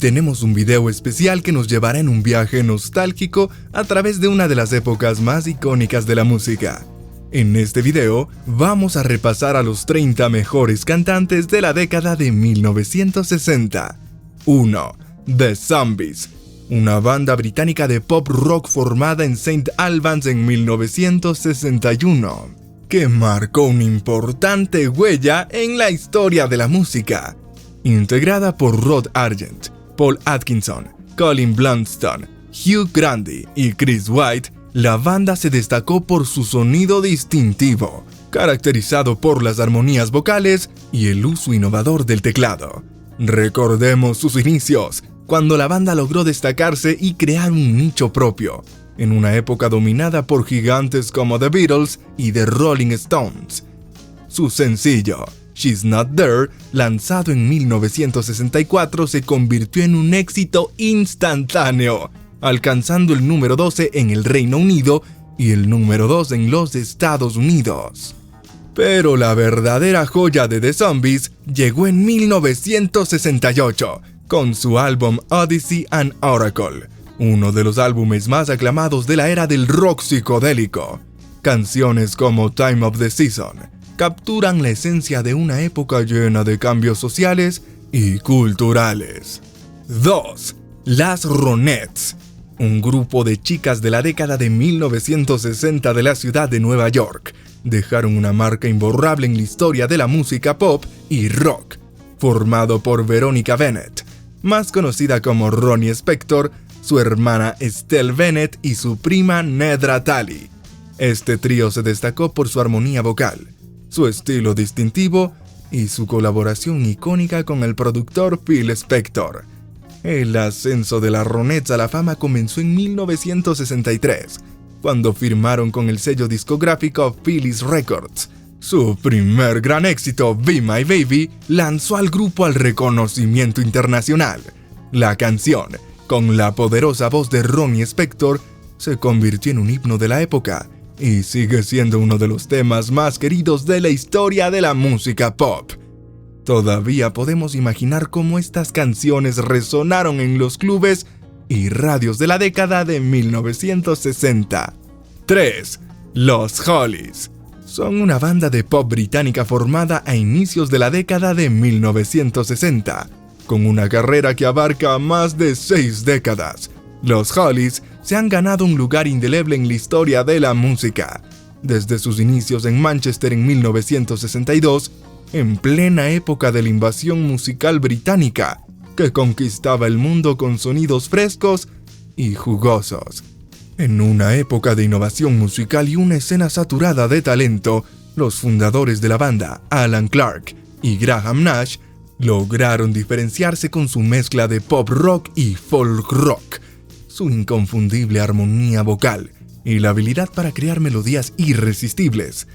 tenemos un video especial que nos llevará en un viaje nostálgico a través de una de las épocas más icónicas de la música. En este video vamos a repasar a los 30 mejores cantantes de la década de 1960. 1. The Zombies, una banda británica de pop rock formada en St. Albans en 1961, que marcó una importante huella en la historia de la música. Integrada por Rod Argent, Paul Atkinson, Colin Blunstone, Hugh Grundy y Chris White, la banda se destacó por su sonido distintivo, caracterizado por las armonías vocales y el uso innovador del teclado. Recordemos sus inicios, cuando la banda logró destacarse y crear un nicho propio, en una época dominada por gigantes como The Beatles y The Rolling Stones. Su sencillo, She's Not There, lanzado en 1964, se convirtió en un éxito instantáneo, alcanzando el número 12 en el Reino Unido y el número 2 en los Estados Unidos. Pero la verdadera joya de The Zombies llegó en 1968, con su álbum Odyssey and Oracle, uno de los álbumes más aclamados de la era del rock psicodélico. Canciones como Time of the Season capturan la esencia de una época llena de cambios sociales y culturales. 2. Las Ronettes, un grupo de chicas de la década de 1960 de la ciudad de Nueva York, dejaron una marca imborrable en la historia de la música pop y rock. Formado por Veronica Bennett, más conocida como Ronnie Spector, su hermana Estelle Bennett y su prima Nedra Talley. Este trío se destacó por su armonía vocal, su estilo distintivo y su colaboración icónica con el productor Phil Spector. El ascenso de las Ronettes a la fama comenzó en 1963, cuando firmaron con el sello discográfico Philips Records. Su primer gran éxito, Be My Baby, lanzó al grupo al reconocimiento internacional. La canción, con la poderosa voz de Ronnie Spector, se convirtió en un himno de la época y sigue siendo uno de los temas más queridos de la historia de la música pop. Todavía podemos imaginar cómo estas canciones resonaron en los clubes y radios de la década de 1960. 3. Los Hollies. Son una banda de pop británica formada a inicios de la década de 1960, con una carrera que abarca más de 6 décadas. Los Hollies se han ganado un lugar indeleble en la historia de la música. Desde sus inicios en Manchester en 1962, en plena época de la invasión musical británica, que conquistaba el mundo con sonidos frescos y jugosos. En una época de innovación musical y una escena saturada de talento, los fundadores de la banda, Alan Clark y Graham Nash, lograron diferenciarse con su mezcla de pop rock y folk rock, su inconfundible armonía vocal y la habilidad para crear melodías irresistibles,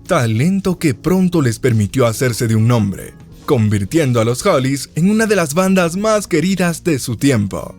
talento que pronto les permitió hacerse de un nombre, convirtiendo a los Hollies en una de las bandas más queridas de su tiempo.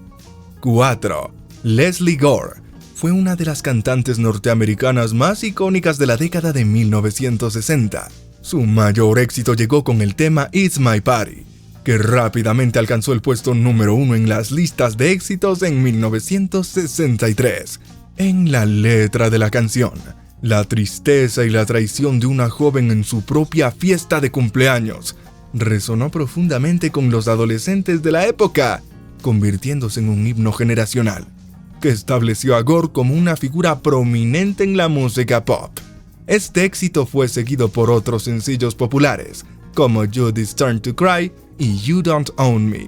4. Lesley Gore fue una de las cantantes norteamericanas más icónicas de la década de 1960. Su mayor éxito llegó con el tema It's My Party, que rápidamente alcanzó el puesto número 1 en las listas de éxitos en 1963. En la letra de la canción, la tristeza y la traición de una joven en su propia fiesta de cumpleaños resonó profundamente con los adolescentes de la época, convirtiéndose en un himno generacional que estableció a Gore como una figura prominente en la música pop. Este éxito fue seguido por otros sencillos populares, como Judy's Turn to Cry y You Don't Own Me.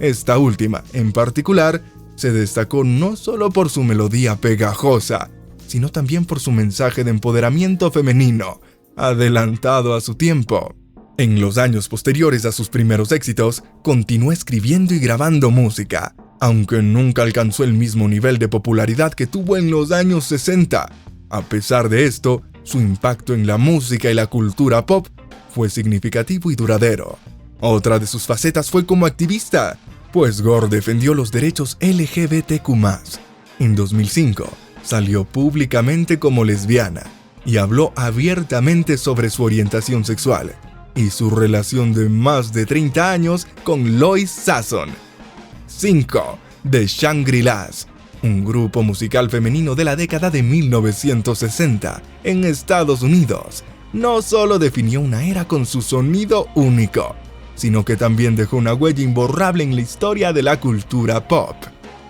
Esta última, en particular, se destacó no solo por su melodía pegajosa, sino también por su mensaje de empoderamiento femenino, adelantado a su tiempo. En los años posteriores a sus primeros éxitos, continuó escribiendo y grabando música, aunque nunca alcanzó el mismo nivel de popularidad que tuvo en los años 60. A pesar de esto, su impacto en la música y la cultura pop fue significativo y duradero. Otra de sus facetas fue como activista, pues Gore defendió los derechos LGBTQ+. En 2005, salió públicamente como lesbiana y habló abiertamente sobre su orientación sexual y su relación de más de 30 años con Lois Sasson. 5. The Shangri-Las, un grupo musical femenino de la década de 1960 en Estados Unidos. No solo definió una era con su sonido único, sino que también dejó una huella imborrable en la historia de la cultura pop.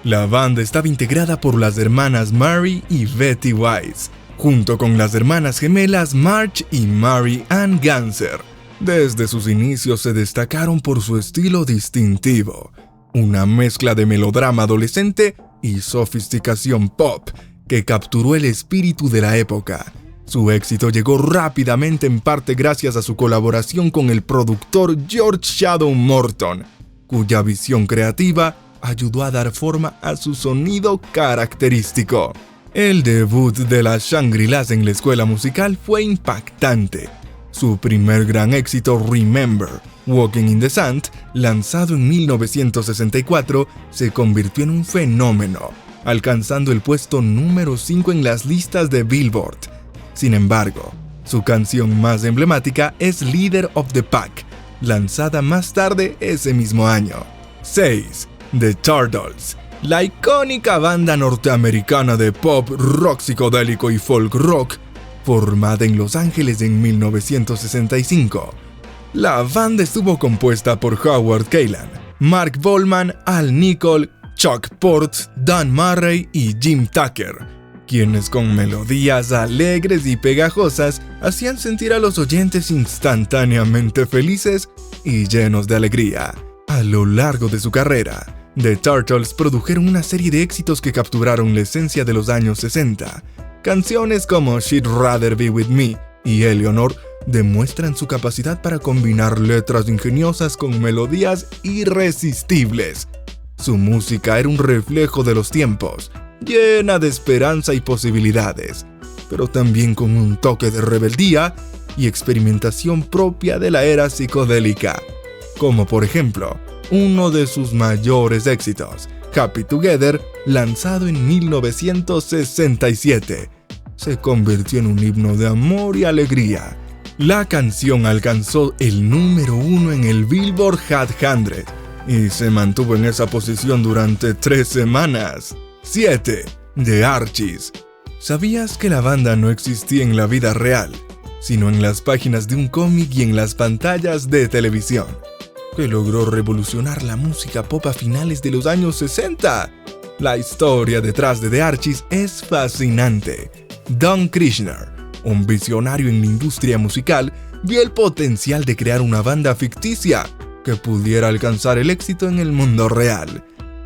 La banda estaba integrada por las hermanas Mary y Betty Weiss, junto con las hermanas gemelas Marge y Mary Ann Ganser. Desde sus inicios se destacaron por su estilo distintivo, una mezcla de melodrama adolescente y sofisticación pop que capturó el espíritu de la época. Su éxito llegó rápidamente en parte gracias a su colaboración con el productor George Shadow Morton, cuya visión creativa ayudó a dar forma a su sonido característico. El debut de las Shangri-Las en la escuela musical fue impactante. Su primer gran éxito, Remember, Walking in the Sand, lanzado en 1964, se convirtió en un fenómeno, alcanzando el puesto número 5 en las listas de Billboard. Sin embargo, su canción más emblemática es Leader of the Pack, lanzada más tarde ese mismo año. 6. The Turtles, la icónica banda norteamericana de pop, rock psicodélico y folk rock, formada en Los Ángeles en 1965. La banda estuvo compuesta por Howard Kaylan, Mark Bolan, Al Nicol, Chuck Port, Dan Murray y Jim Tucker, quienes con melodías alegres y pegajosas hacían sentir a los oyentes instantáneamente felices y llenos de alegría. A lo largo de su carrera, The Turtles produjeron una serie de éxitos que capturaron la esencia de los años 60. Canciones como She'd Rather Be With Me y Eleanor demuestran su capacidad para combinar letras ingeniosas con melodías irresistibles. Su música era un reflejo de los tiempos, llena de esperanza y posibilidades, pero también con un toque de rebeldía y experimentación propia de la era psicodélica, como por ejemplo, uno de sus mayores éxitos, Happy Together, lanzado en 1967, se convirtió en un himno de amor y alegría. La canción alcanzó el número 1 en el Billboard Hot 100 y se mantuvo en esa posición durante 3 semanas. 7. The Archies. ¿Sabías que la banda no existía en la vida real, sino en las páginas de un cómic y en las pantallas de televisión, que logró revolucionar la música pop a finales de los años 60? La historia detrás de The Archies es fascinante. Don Kirshner, un visionario en la industria musical, vio el potencial de crear una banda ficticia que pudiera alcanzar el éxito en el mundo real.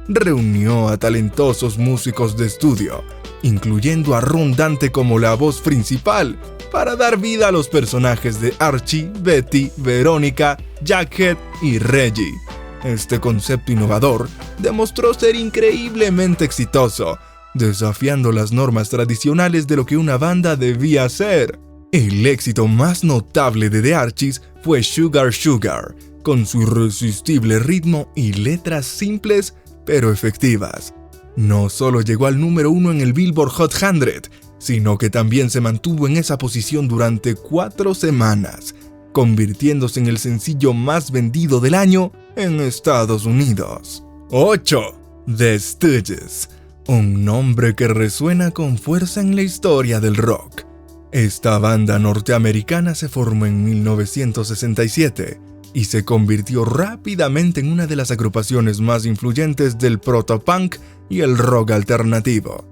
Reunió a talentosos músicos de estudio, incluyendo a Ron Dante como la voz principal, para dar vida a los personajes de Archie, Betty, Verónica, Jughead y Reggie. Este concepto innovador demostró ser increíblemente exitoso, desafiando las normas tradicionales de lo que una banda debía ser. El éxito más notable de The Archies fue Sugar Sugar, con su irresistible ritmo y letras simples pero efectivas. No solo llegó al número 1 en el Billboard Hot 100, sino que también se mantuvo en esa posición durante 4 semanas, convirtiéndose en el sencillo más vendido del año en Estados Unidos. 8. The Stooges, un nombre que resuena con fuerza en la historia del rock. Esta banda norteamericana se formó en 1967 y se convirtió rápidamente en una de las agrupaciones más influyentes del protopunk y el rock alternativo.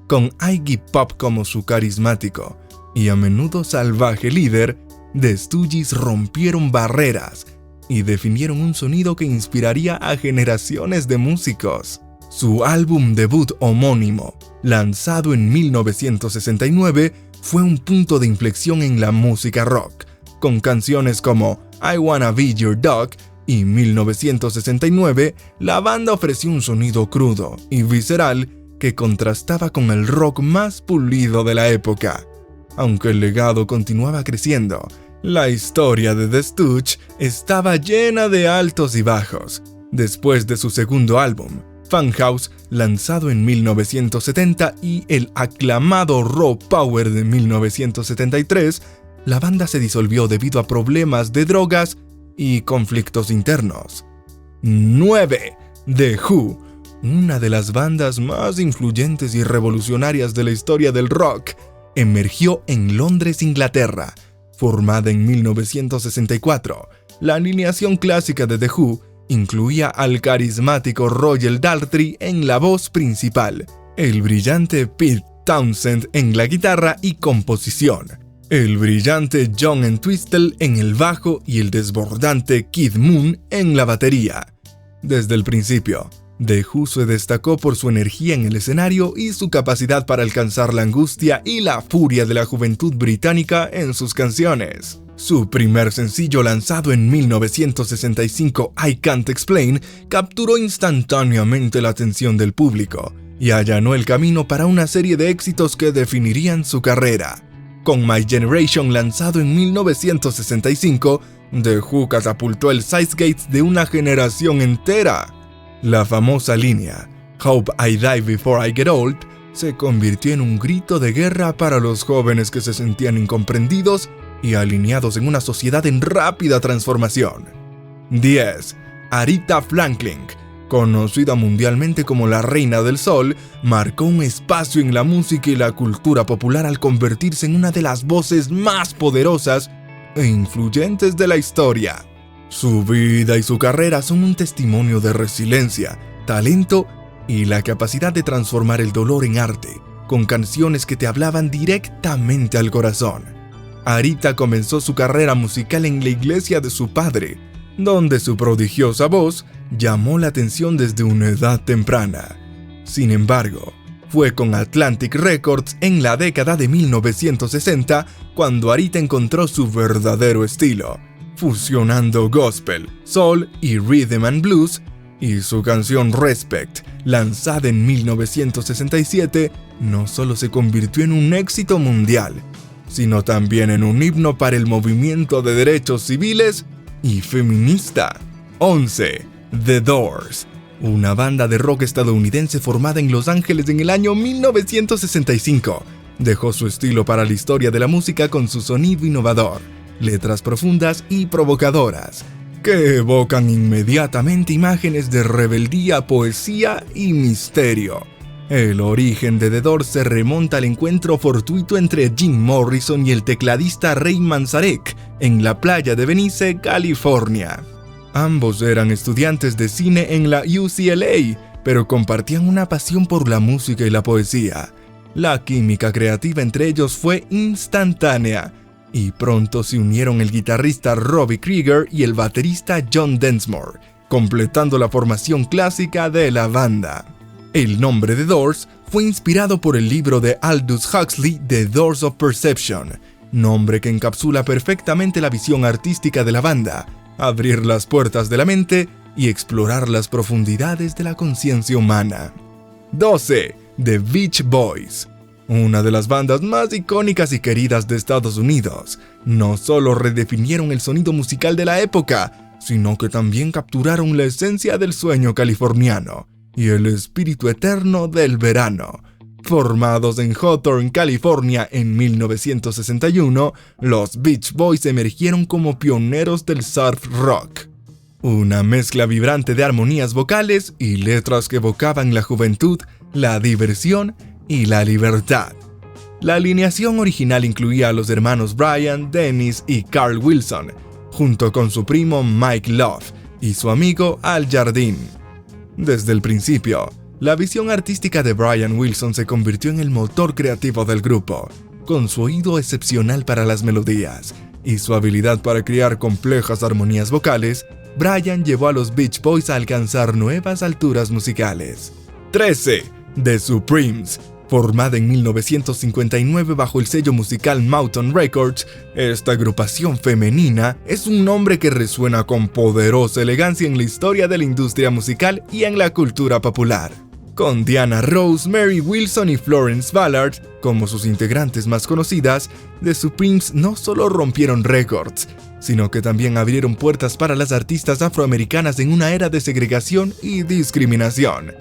Con Iggy Pop como su carismático y a menudo salvaje líder, The Stooges rompieron barreras y definieron un sonido que inspiraría a generaciones de músicos. Su álbum debut homónimo, lanzado en 1969, fue un punto de inflexión en la música rock, con canciones como I Wanna Be Your Dog y 1969, la banda ofreció un sonido crudo y visceral que contrastaba con el rock más pulido de la época. Aunque el legado continuaba creciendo, la historia de The Stooges estaba llena de altos y bajos. Después de su segundo álbum, Funhouse, lanzado en 1970, y el aclamado Raw Power de 1973, la banda se disolvió debido a problemas de drogas y conflictos internos. 9. The Who, una de las bandas más influyentes y revolucionarias de la historia del rock, emergió en Londres, Inglaterra. Formada en 1964, la alineación clásica de The Who incluía al carismático Roger Daltrey en la voz principal, el brillante Pete Townshend en la guitarra y composición, el brillante John Entwistle en el bajo y el desbordante Keith Moon en la batería. Desde el principio, The Who se destacó por su energía en el escenario y su capacidad para alcanzar la angustia y la furia de la juventud británica en sus canciones. Su primer sencillo, lanzado en 1965, I Can't Explain, capturó instantáneamente la atención del público y allanó el camino para una serie de éxitos que definirían su carrera. Con My Generation, lanzado en 1965, The Who catapultó el Zeitgeist de una generación entera. La famosa línea "Hope I Die Before I Get Old" se convirtió en un grito de guerra para los jóvenes que se sentían incomprendidos y alineados en una sociedad en rápida transformación. 10. Aretha Franklin, conocida mundialmente como la Reina del Sol, marcó un espacio en la música y la cultura popular al convertirse en una de las voces más poderosas e influyentes de la historia. Su vida y su carrera son un testimonio de resiliencia, talento y la capacidad de transformar el dolor en arte, con canciones que te hablaban directamente al corazón. Aretha comenzó su carrera musical en la iglesia de su padre, donde su prodigiosa voz llamó la atención desde una edad temprana. Sin embargo, fue con Atlantic Records en la década de 1960 cuando Aretha encontró su verdadero estilo, fusionando gospel, soul y rhythm and blues, y su canción Respect, lanzada en 1967, no solo se convirtió en un éxito mundial, sino también en un himno para el movimiento de derechos civiles y feminista. 11. The Doors, una banda de rock estadounidense formada en Los Ángeles en el año 1965, dejó su estilo para la historia de la música con su sonido innovador, letras profundas y provocadoras, que evocan inmediatamente imágenes de rebeldía, poesía y misterio. El origen de The Doors se remonta al encuentro fortuito entre Jim Morrison y el tecladista Ray Manzarek en la playa de Venice, California. Ambos eran estudiantes de cine en la UCLA, pero compartían una pasión por la música y la poesía. La química creativa entre ellos fue instantánea, y pronto se unieron el guitarrista Robbie Krieger y el baterista John Densmore, completando la formación clásica de la banda. El nombre de Doors fue inspirado por el libro de Aldous Huxley, The Doors of Perception, nombre que encapsula perfectamente la visión artística de la banda: abrir las puertas de la mente y explorar las profundidades de la conciencia humana. 12. The Beach Boys, una de las bandas más icónicas y queridas de Estados Unidos. No solo redefinieron el sonido musical de la época, sino que también capturaron la esencia del sueño californiano y el espíritu eterno del verano. Formados en Hawthorne, California en 1961, los Beach Boys emergieron como pioneros del surf rock. Una mezcla vibrante de armonías vocales y letras que evocaban la juventud, la diversión y la libertad. La alineación original incluía a los hermanos Brian, Dennis y Carl Wilson, junto con su primo Mike Love y su amigo Al Jardine. Desde el principio, la visión artística de Brian Wilson se convirtió en el motor creativo del grupo. Con su oído excepcional para las melodías y su habilidad para crear complejas armonías vocales, Brian llevó a los Beach Boys a alcanzar nuevas alturas musicales. 13. The Supremes. Formada en 1959 bajo el sello musical Mountain Records, esta agrupación femenina es un nombre que resuena con poderosa elegancia en la historia de la industria musical y en la cultura popular. Con Diana Ross, Mary Wilson y Florence Ballard como sus integrantes más conocidas, The Supremes no solo rompieron récords, sino que también abrieron puertas para las artistas afroamericanas en una era de segregación y discriminación.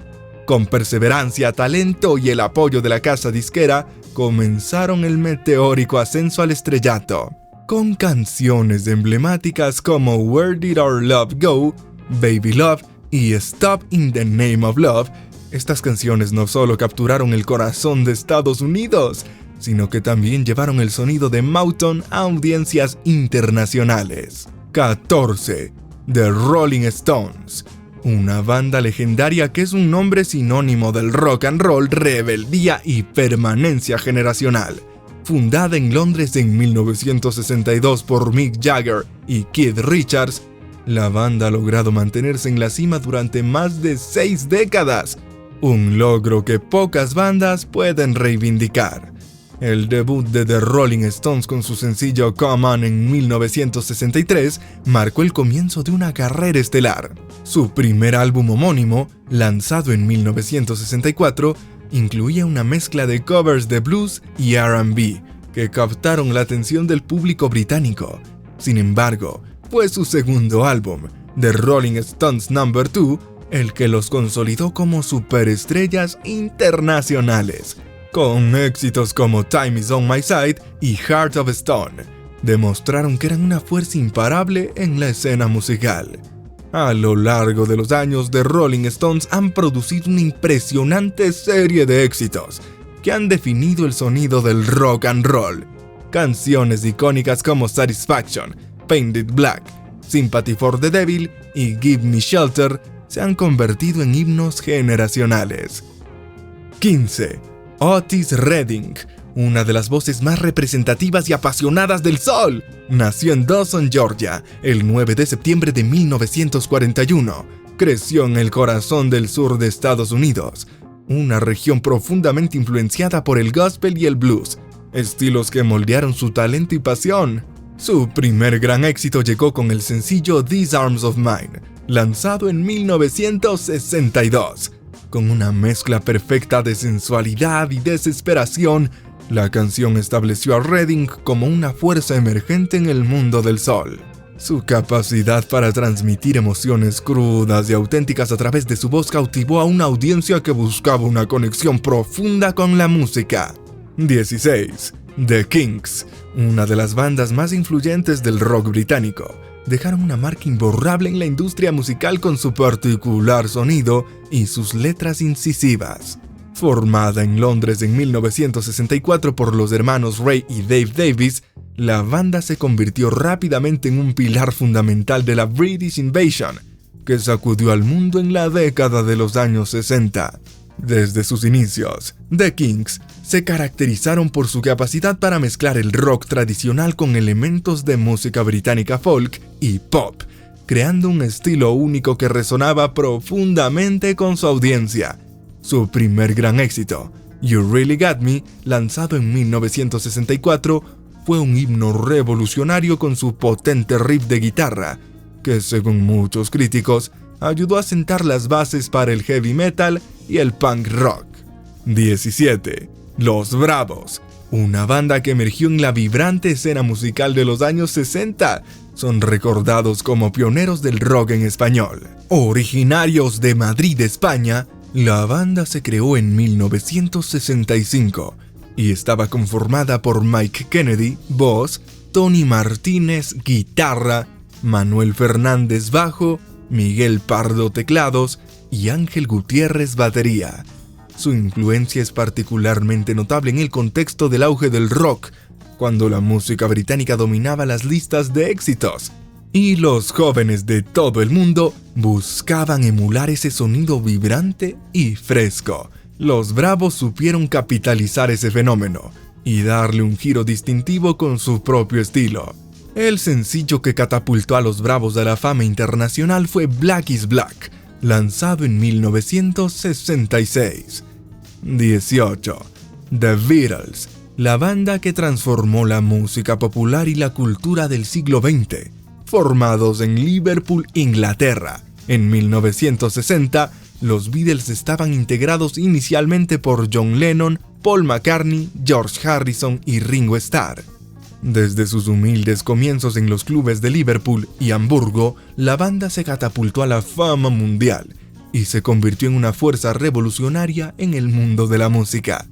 Con perseverancia, talento y el apoyo de la casa disquera, comenzaron el meteórico ascenso al estrellato, con canciones emblemáticas como Where Did Our Love Go, Baby Love y Stop in the Name of Love, estas canciones no solo capturaron el corazón de Estados Unidos, sino que también llevaron el sonido de Motown a audiencias internacionales. 14. The Rolling Stones, una banda legendaria que es un nombre sinónimo del rock and roll, rebeldía y permanencia generacional. Fundada en Londres en 1962 por Mick Jagger y Keith Richards, la banda ha logrado mantenerse en la cima durante más de 6 décadas, un logro que pocas bandas pueden reivindicar. El debut de The Rolling Stones con su sencillo Come On en 1963 marcó el comienzo de una carrera estelar. Su primer álbum homónimo, lanzado en 1964, incluía una mezcla de covers de blues y R&B que captaron la atención del público británico. Sin embargo, fue su segundo álbum, The Rolling Stones No. 2, el que los consolidó como superestrellas internacionales, con éxitos como Time Is on My Side y Heart of Stone. Demostraron que eran una fuerza imparable en la escena musical. A lo largo de los años, The Rolling Stones han producido una impresionante serie de éxitos que han definido el sonido del rock and roll. Canciones icónicas como Satisfaction, Painted Black, Sympathy for the Devil y Give Me Shelter se han convertido en himnos generacionales. 15. Otis Redding, una de las voces más representativas y apasionadas del soul, nació en Dawson, Georgia, el 9 de septiembre de 1941. Creció en el corazón del sur de Estados Unidos, una región profundamente influenciada por el gospel y el blues, estilos que moldearon su talento y pasión. Su primer gran éxito llegó con el sencillo These Arms of Mine, lanzado en 1962. Con una mezcla perfecta de sensualidad y desesperación, la canción estableció a Redding como una fuerza emergente en el mundo del soul. Su capacidad para transmitir emociones crudas y auténticas a través de su voz cautivó a una audiencia que buscaba una conexión profunda con la música. 16. The Kinks, una de las bandas más influyentes del rock británico, dejaron una marca imborrable en la industria musical con su particular sonido y sus letras incisivas. Formada en Londres en 1964 por los hermanos Ray y Dave Davis, la banda se convirtió rápidamente en un pilar fundamental de la British Invasion, que sacudió al mundo en la década de los años 60. Desde sus inicios, The Kinks se caracterizaron por su capacidad para mezclar el rock tradicional con elementos de música británica folk y pop, creando un estilo único que resonaba profundamente con su audiencia. Su primer gran éxito, You Really Got Me, lanzado en 1964, fue un himno revolucionario con su potente riff de guitarra, que según muchos críticos, ayudó a sentar las bases para el heavy metal y el punk rock. 17. Los Bravos, una banda que emergió en la vibrante escena musical de los años 60, son recordados como pioneros del rock en español. Originarios de Madrid, España, la banda se creó en 1965 y estaba conformada por Mike Kennedy, voz, Tony Martínez, guitarra, Manuel Fernández, bajo, Miguel Pardo, teclados y Ángel Gutiérrez, batería. Su influencia es particularmente notable en el contexto del auge del rock, cuando la música británica dominaba las listas de éxitos, y los jóvenes de todo el mundo buscaban emular ese sonido vibrante y fresco. Los Bravos supieron capitalizar ese fenómeno y darle un giro distintivo con su propio estilo. El sencillo que catapultó a los Bravos a la fama internacional fue Black is Black, lanzado en 1966. 18. The Beatles, la banda que transformó la música popular y la cultura del siglo XX. Formados en Liverpool, Inglaterra, en 1960, los Beatles estaban integrados inicialmente por John Lennon, Paul McCartney, George Harrison y Ringo Starr. Desde sus humildes comienzos en los clubes de Liverpool y Hamburgo, la banda se catapultó a la fama mundial y se convirtió en una fuerza revolucionaria en el mundo de la música.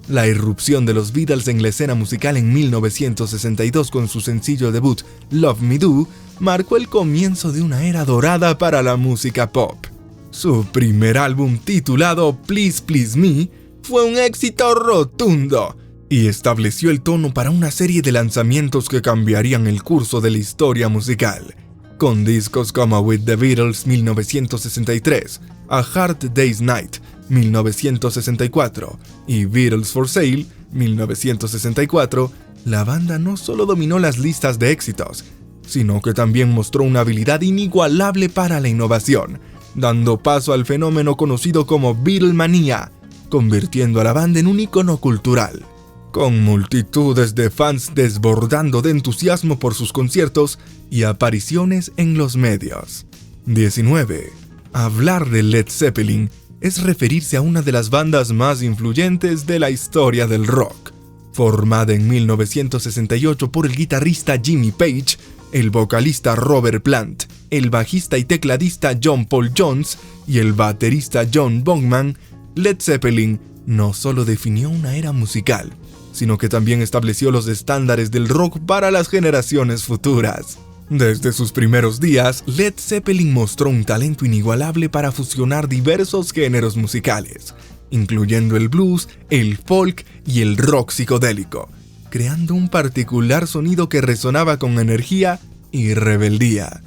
La irrupción de los Beatles en la escena musical en 1962 con su sencillo debut Love Me Do marcó el comienzo de una era dorada para la música pop. Su primer álbum, titulado Please Please Me, fue un éxito rotundo y estableció el tono para una serie de lanzamientos que cambiarían el curso de la historia musical, con discos como With the Beatles 1963, A Hard Day's Night 1964 y Beatles for Sale 1964. La banda no solo dominó las listas de éxitos, sino que también mostró una habilidad inigualable para la innovación, dando paso al fenómeno conocido como Beatlemania, convirtiendo a la banda en un ícono cultural. Con multitudes de fans desbordando de entusiasmo por sus conciertos y apariciones en los medios. 19. Hablar de Led Zeppelin es referirse a una de las bandas más influyentes de la historia del rock. Formada en 1968 por el guitarrista Jimmy Page, el vocalista Robert Plant, el bajista y tecladista John Paul Jones y el baterista John Bonham, Led Zeppelin no solo definió una era musical, sino que también estableció los estándares del rock para las generaciones futuras. Desde sus primeros días, Led Zeppelin mostró un talento inigualable para fusionar diversos géneros musicales, incluyendo el blues, el folk y el rock psicodélico, creando un particular sonido que resonaba con energía y rebeldía.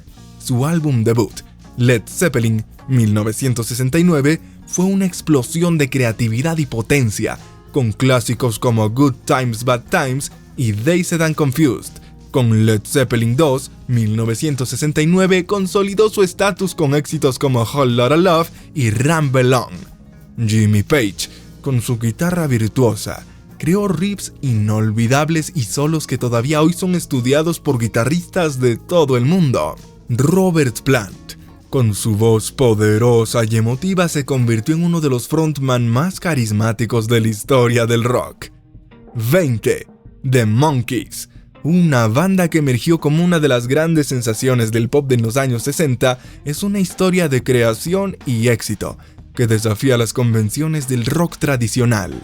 Su álbum debut, Led Zeppelin 1969, fue una explosión de creatividad y potencia, con clásicos como Good Times, Bad Times y Dazed and Confused. Con Led Zeppelin II, 1969, consolidó su estatus con éxitos como Whole Lotta Love y Ramble On. Jimmy Page, con su guitarra virtuosa, creó riffs inolvidables y solos que todavía hoy son estudiados por guitarristas de todo el mundo. Robert Plant, con su voz poderosa y emotiva, se convirtió en uno de los frontman más carismáticos de la historia del rock. 20. The Monkees, una banda que emergió como una de las grandes sensaciones del pop de los años 60, es una historia de creación y éxito que desafía las convenciones del rock tradicional.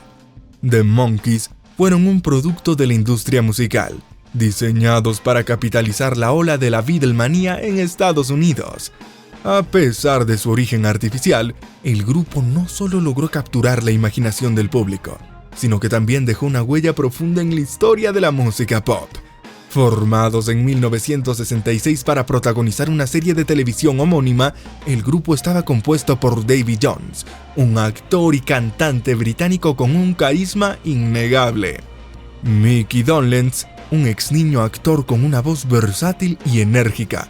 The Monkees fueron un producto de la industria musical, diseñados para capitalizar la ola de la Beatlemania en Estados Unidos. A pesar de su origen artificial, el grupo no solo logró capturar la imaginación del público, sino que también dejó una huella profunda en la historia de la música pop. Formados en 1966 para protagonizar una serie de televisión homónima, el grupo estaba compuesto por Davy Jones, un actor y cantante británico con un carisma innegable. Mickey Dolenz, un ex niño actor con una voz versátil y enérgica.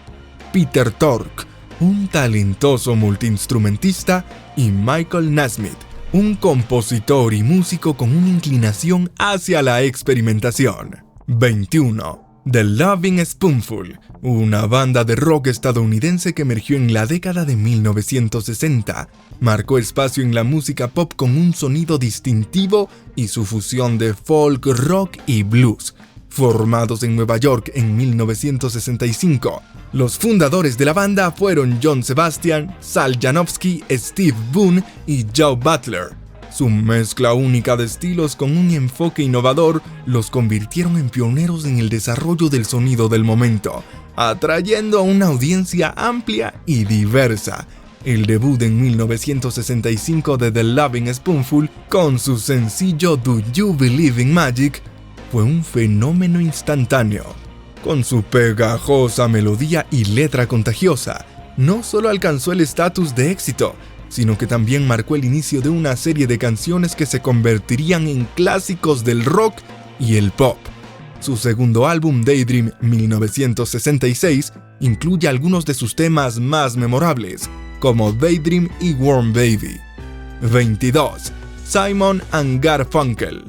Peter Tork, un talentoso multiinstrumentista, y Michael Nesmith, un compositor y músico con una inclinación hacia la experimentación. 21. The Loving Spoonful, una banda de rock estadounidense que emergió en la década de 1960, marcó espacio en la música pop con un sonido distintivo y su fusión de folk, rock y blues. Formados en Nueva York en 1965, los fundadores de la banda fueron John Sebastian, Sal Janowski, Steve Boone y Joe Butler. Su mezcla única de estilos con un enfoque innovador los convirtieron en pioneros en el desarrollo del sonido del momento, atrayendo a una audiencia amplia y diversa. El debut en 1965 de The Loving Spoonful, con su sencillo Do You Believe in Magic, fue un fenómeno instantáneo. Con su pegajosa melodía y letra contagiosa, no solo alcanzó el estatus de éxito, sino que también marcó el inicio de una serie de canciones que se convertirían en clásicos del rock y el pop. Su segundo álbum, Daydream 1966, incluye algunos de sus temas más memorables, como Daydream y Warm Baby. 22. Simon & Garfunkel,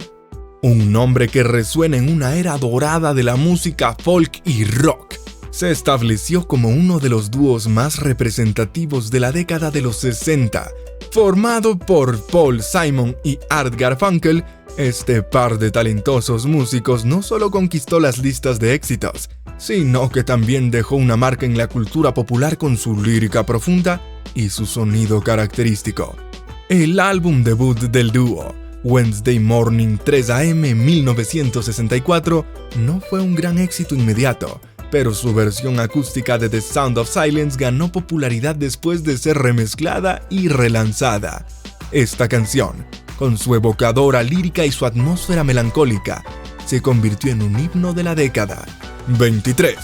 un nombre que resuena en una era dorada de la música folk y rock. Se estableció como uno de los dúos más representativos de la década de los 60. Formado por Paul Simon y Art Garfunkel, este par de talentosos músicos no solo conquistó las listas de éxitos, sino que también dejó una marca en la cultura popular con su lírica profunda y su sonido característico. El álbum debut del dúo, Wednesday Morning 3 AM 1964, no fue un gran éxito inmediato, pero su versión acústica de The Sound of Silence ganó popularidad después de ser remezclada y relanzada. Esta canción, con su evocadora lírica y su atmósfera melancólica, se convirtió en un himno de la década. 23.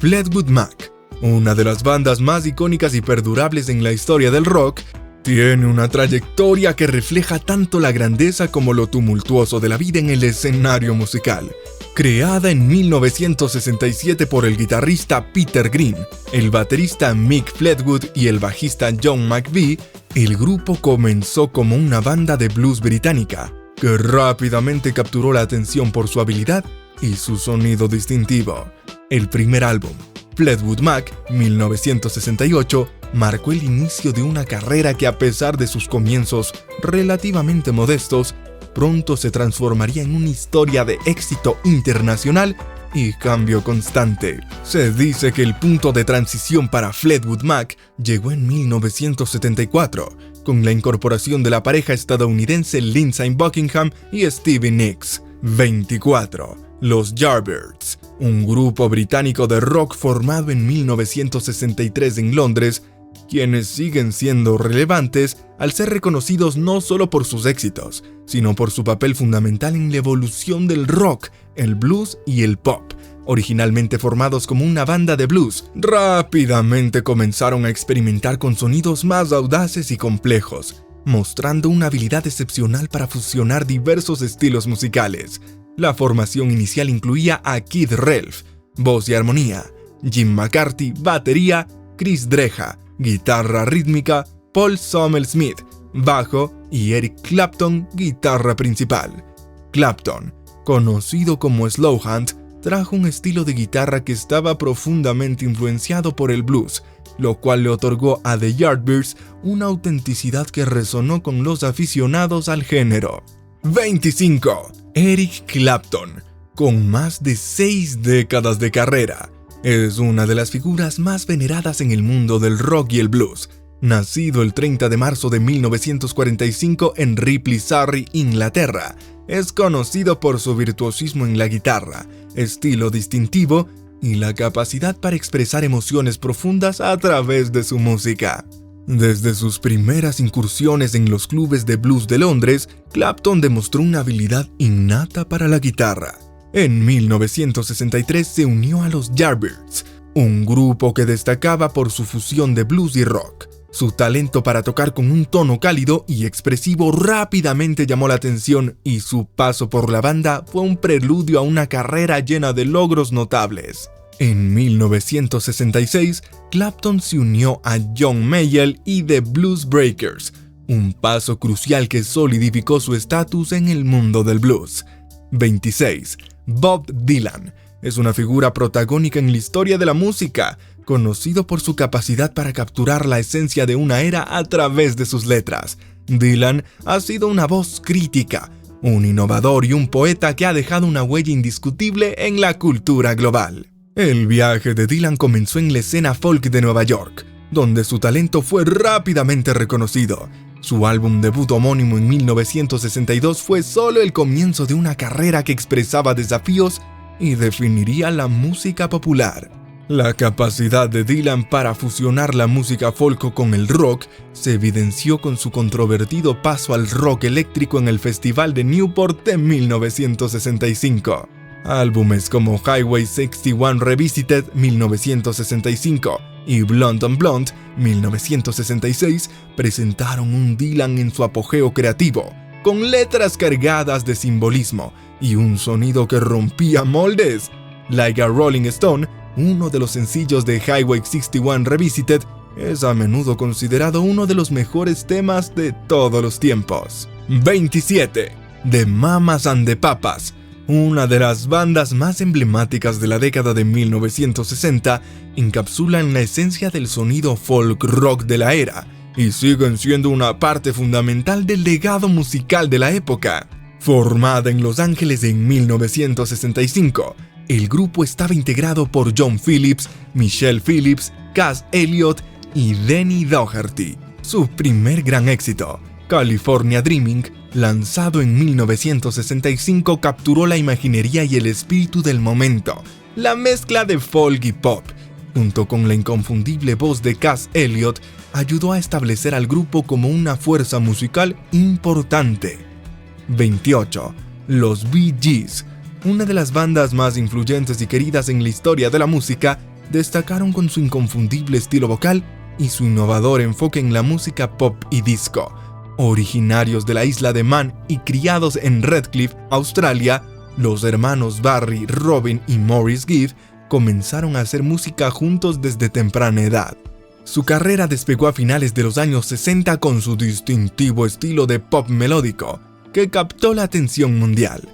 Fleetwood Mac, una de las bandas más icónicas y perdurables en la historia del rock, tiene una trayectoria que refleja tanto la grandeza como lo tumultuoso de la vida en el escenario musical. Creada en 1967 por el guitarrista Peter Green, el baterista Mick Fleetwood y el bajista John McVie, el grupo comenzó como una banda de blues británica, que rápidamente capturó la atención por su habilidad y su sonido distintivo. El primer álbum, Fleetwood Mac, 1968, marcó el inicio de una carrera que, a pesar de sus comienzos relativamente modestos, pronto se transformaría en una historia de éxito internacional y cambio constante. Se dice que el punto de transición para Fleetwood Mac llegó en 1974, con la incorporación de la pareja estadounidense Lindsey Buckingham y Stevie Nicks. 24. Los Yardbirds, un grupo británico de rock formado en 1963 en Londres, quienes siguen siendo relevantes al ser reconocidos no solo por sus éxitos, sino por su papel fundamental en la evolución del rock, el blues y el pop. Originalmente formados como una banda de blues, rápidamente comenzaron a experimentar con sonidos más audaces y complejos, mostrando una habilidad excepcional para fusionar diversos estilos musicales. La formación inicial incluía a Keith Relf, voz y armonía, Jim McCarthy, batería, Chris Dreja, guitarra rítmica, Paul Sommer-Smith, bajo y Eric Clapton, guitarra principal. Clapton, conocido como Slowhand, trajo un estilo de guitarra que estaba profundamente influenciado por el blues, lo cual le otorgó a The Yardbirds una autenticidad que resonó con los aficionados al género. 25. Eric Clapton, con más de 6 décadas de carrera, es una de las figuras más veneradas en el mundo del rock y el blues. Nacido el 30 de marzo de 1945 en Ripley, Surrey, Inglaterra, es conocido por su virtuosismo en la guitarra, estilo distintivo y la capacidad para expresar emociones profundas a través de su música. Desde sus primeras incursiones en los clubes de blues de Londres, Clapton demostró una habilidad innata para la guitarra. En 1963 se unió a los Yardbirds, un grupo que destacaba por su fusión de blues y rock. Su talento para tocar con un tono cálido y expresivo rápidamente llamó la atención, y su paso por la banda fue un preludio a una carrera llena de logros notables. En 1966, Clapton se unió a John Mayall y The Blues Breakers, un paso crucial que solidificó su estatus en el mundo del blues. 26. Bob Dylan es una figura protagónica en la historia de la música, conocido por su capacidad para capturar la esencia de una era a través de sus letras. Dylan ha sido una voz crítica, un innovador y un poeta que ha dejado una huella indiscutible en la cultura global. El viaje de Dylan comenzó en la escena folk de Nueva York, donde su talento fue rápidamente reconocido. Su álbum debut homónimo en 1962 fue solo el comienzo de una carrera que expresaba desafíos y definiría la música popular. La capacidad de Dylan para fusionar la música folk con el rock se evidenció con su controvertido paso al rock eléctrico en el Festival de Newport de 1965. Álbumes como Highway 61 Revisited 1965 y Blonde on Blonde 1966 presentaron un Dylan en su apogeo creativo, con letras cargadas de simbolismo y un sonido que rompía moldes. Like a Rolling Stone, uno de los sencillos de Highway 61 Revisited, es a menudo considerado uno de los mejores temas de todos los tiempos. 27. The Mamas and the Papas, una de las bandas más emblemáticas de la década de 1960, encapsulan la esencia del sonido folk rock de la era y siguen siendo una parte fundamental del legado musical de la época. Formada en Los Ángeles en 1965, el grupo estaba integrado por John Phillips, Michelle Phillips, Cass Elliot y Denny Doherty. Su primer gran éxito, California Dreaming, lanzado en 1965, capturó la imaginería y el espíritu del momento, La mezcla de folk y pop, junto con la inconfundible voz de Cass Elliot, ayudó a establecer al grupo como una fuerza musical importante. 28. Los Bee Gees, una de las bandas más influyentes y queridas en la historia de la música, destacaron con su inconfundible estilo vocal y su innovador enfoque en la música pop y disco. Originarios de la isla de Man y criados en Redcliffe, Australia, los hermanos Barry, Robin y Maurice Gibb comenzaron a hacer música juntos desde temprana edad. Su carrera despegó a finales de los años 60 con su distintivo estilo de pop melódico, que captó la atención mundial.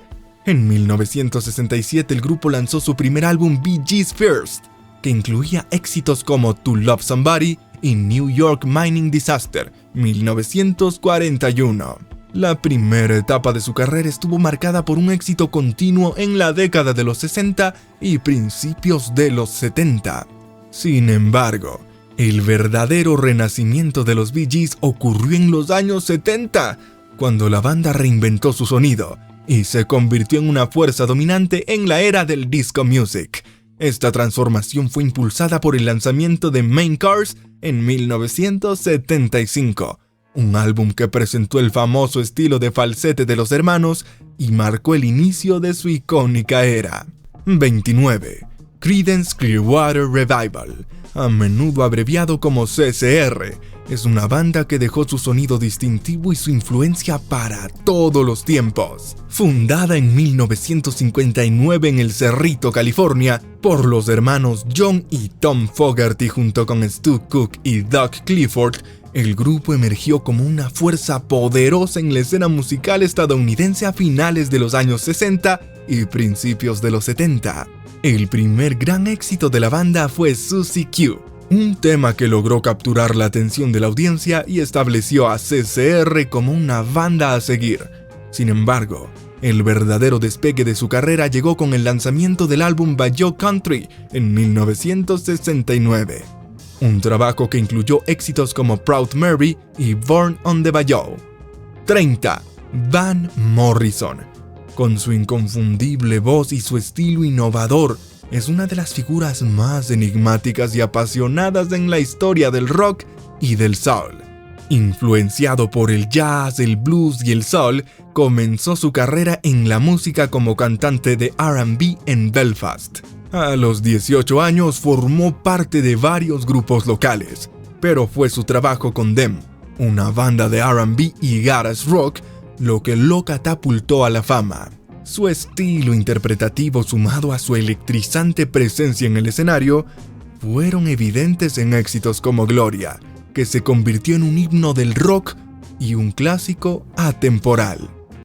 En 1967 el grupo lanzó su primer álbum Bee Gees First, que incluía éxitos como To Love Somebody y New York Mining Disaster, 1941. La primera etapa de su carrera estuvo marcada por un éxito continuo en la década de los 60 y principios de los 70. Sin embargo, el verdadero renacimiento de los Bee Gees ocurrió en los años 70, cuando la banda reinventó su sonido y se convirtió en una fuerza dominante en la era del disco music. Esta transformación fue impulsada por el lanzamiento de Main Cars en 1975, un álbum que presentó el famoso estilo de falsete de los hermanos y marcó el inicio de su icónica era. 29. Creedence Clearwater Revival, a menudo abreviado como CCR, es una banda que dejó su sonido distintivo y su influencia para todos los tiempos. Fundada en 1959 en el Cerrito, California, por los hermanos John y Tom Fogerty junto con Stu Cook y Doug Clifford, el grupo emergió como una fuerza poderosa en la escena musical estadounidense a finales de los años 60 y principios de los 70. El primer gran éxito de la banda fue Susie Q, un tema que logró capturar la atención de la audiencia y estableció a CCR como una banda a seguir. Sin embargo, el verdadero despegue de su carrera llegó con el lanzamiento del álbum Bayou Country en 1969, un trabajo que incluyó éxitos como Proud Mary y Born on the Bayou. 30. Van Morrison. Con su inconfundible voz y su estilo innovador, es una de las figuras más enigmáticas y apasionadas en la historia del rock y del soul. Influenciado por el jazz, el blues y el soul, comenzó su carrera en la música como cantante de R&B en Belfast. A los 18 años formó parte de varios grupos locales, pero fue su trabajo con Them, una banda de R&B y garage rock, lo que lo catapultó a la fama. Su estilo interpretativo sumado a su electrizante presencia en el escenario fueron evidentes en éxitos como Gloria, que se convirtió en un himno del rock y un clásico atemporal.